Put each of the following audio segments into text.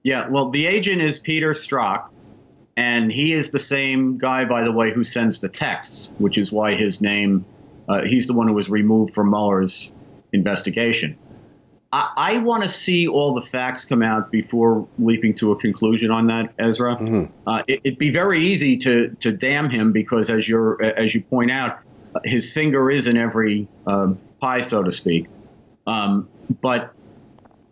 Yeah, well, the agent is Peter Strzok, and he is the same guy, by the way, who sends the texts, which is why his name, he's the one who was removed from Mueller's investigation. I want to see all the facts come out before leaping to a conclusion on that, Ezra. It'd be very easy to damn him because, as you point out, his finger is in every pie, so to speak. But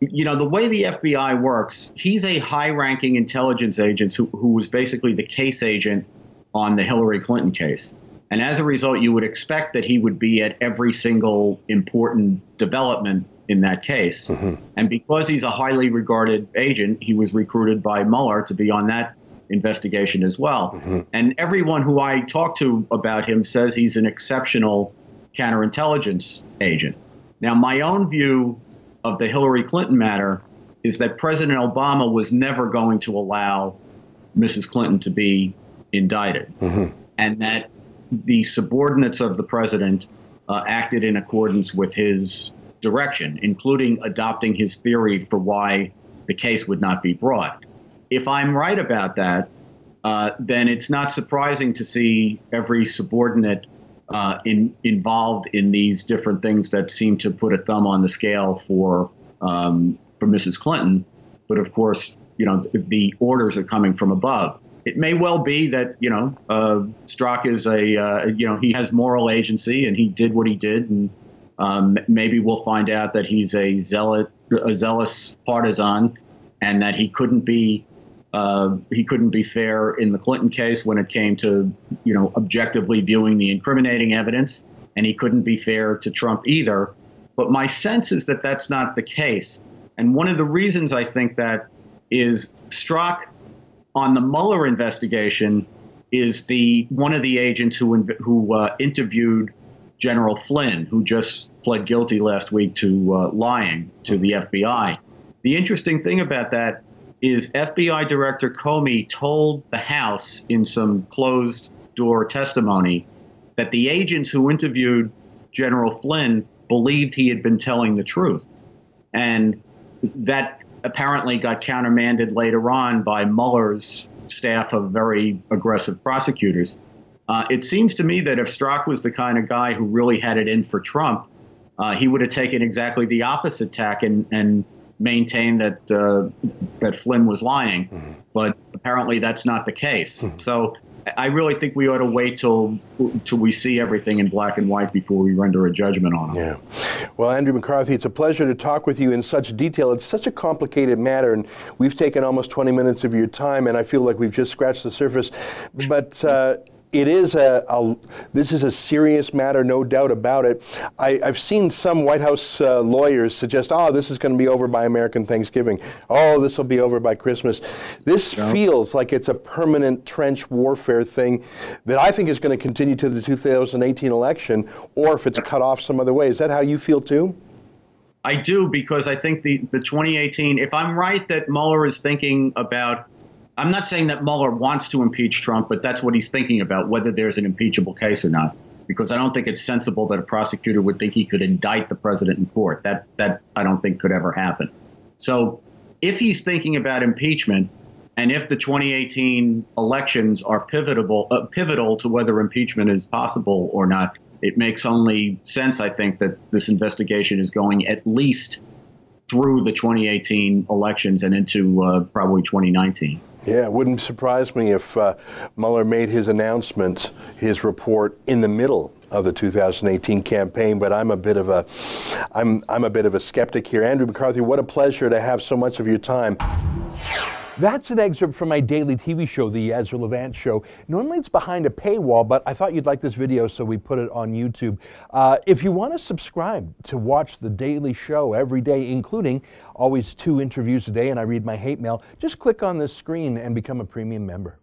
you know, the way the FBI works, he's a high-ranking intelligence agent who was basically the case agent on the Hillary Clinton case. And as a result, you would expect that he would be at every single important development in that case. And because he's a highly regarded agent, he was recruited by Mueller to be on that investigation as well. And everyone who I talk to about him says he's an exceptional counterintelligence agent. Now, my own view of the Hillary Clinton matter is that President Obama was never going to allow Mrs. Clinton to be indicted, and that the subordinates of the president acted in accordance with his direction, including adopting his theory for why the case would not be brought. If I'm right about that, then it's not surprising to see every subordinate involved in these different things that seem to put a thumb on the scale for Mrs. Clinton. But of course, you know, the orders are coming from above. It may well be that, you know, Strzok is you know, he has moral agency and he did what he did. And maybe we'll find out that he's a zealous partisan and that he couldn't be fair in the Clinton case when it came to, you know, objectively viewing the incriminating evidence, and he couldn't be fair to Trump either. But my sense is that that's not the case. And one of the reasons I think that is Strzok on the Mueller investigation is one of the agents who interviewed General Flynn, who just pled guilty last week to lying to the FBI. The interesting thing about that is FBI Director Comey told the House in some closed-door testimony that the agents who interviewed General Flynn believed he had been telling the truth. And that apparently got countermanded later on by Mueller's staff of very aggressive prosecutors. It seems to me that if Strzok was the kind of guy who really had it in for Trump, he would have taken exactly the opposite tack and maintain that Flynn was lying, but apparently that's not the case. So I really think we ought to wait till we see everything in black and white before we render a judgment on it. Yeah. Well, Andrew McCarthy, it's a pleasure to talk with you in such detail. It's such a complicated matter, and we've taken almost 20 minutes of your time, and I feel like we've just scratched the surface. But it is this is a serious matter, no doubt about it. I've seen some White House lawyers suggest, oh, this is going to be over by American Thanksgiving. Oh, this will be over by Christmas. This feels like it's a permanent trench warfare thing that I think is going to continue to the 2018 election, or if it's cut off some other way. Is that how you feel too? I do, because I think the 2018, if I'm right that Mueller is thinking about, I'm not saying that Mueller wants to impeach Trump, but that's what he's thinking about, whether there's an impeachable case or not, because I don't think it's sensible that a prosecutor would think he could indict the president in court. That I don't think could ever happen. So if he's thinking about impeachment, and if the 2018 elections are pivotal to whether impeachment is possible or not, it makes only sense, I think, that this investigation is going at least through the 2018 elections and into probably 2019. Yeah, it wouldn't surprise me if Mueller made his announcement, his report, in the middle of the 2018 campaign. But I'm a bit of a skeptic here. Andrew McCarthy, what a pleasure to have so much of your time. That's an excerpt from my daily TV show, The Ezra Levant Show. Normally it's behind a paywall, but I thought you'd like this video, so we put it on YouTube. If you want to subscribe to watch the daily show every day, including always 2 interviews a day, and I read my hate mail, just click on this screen and become a premium member.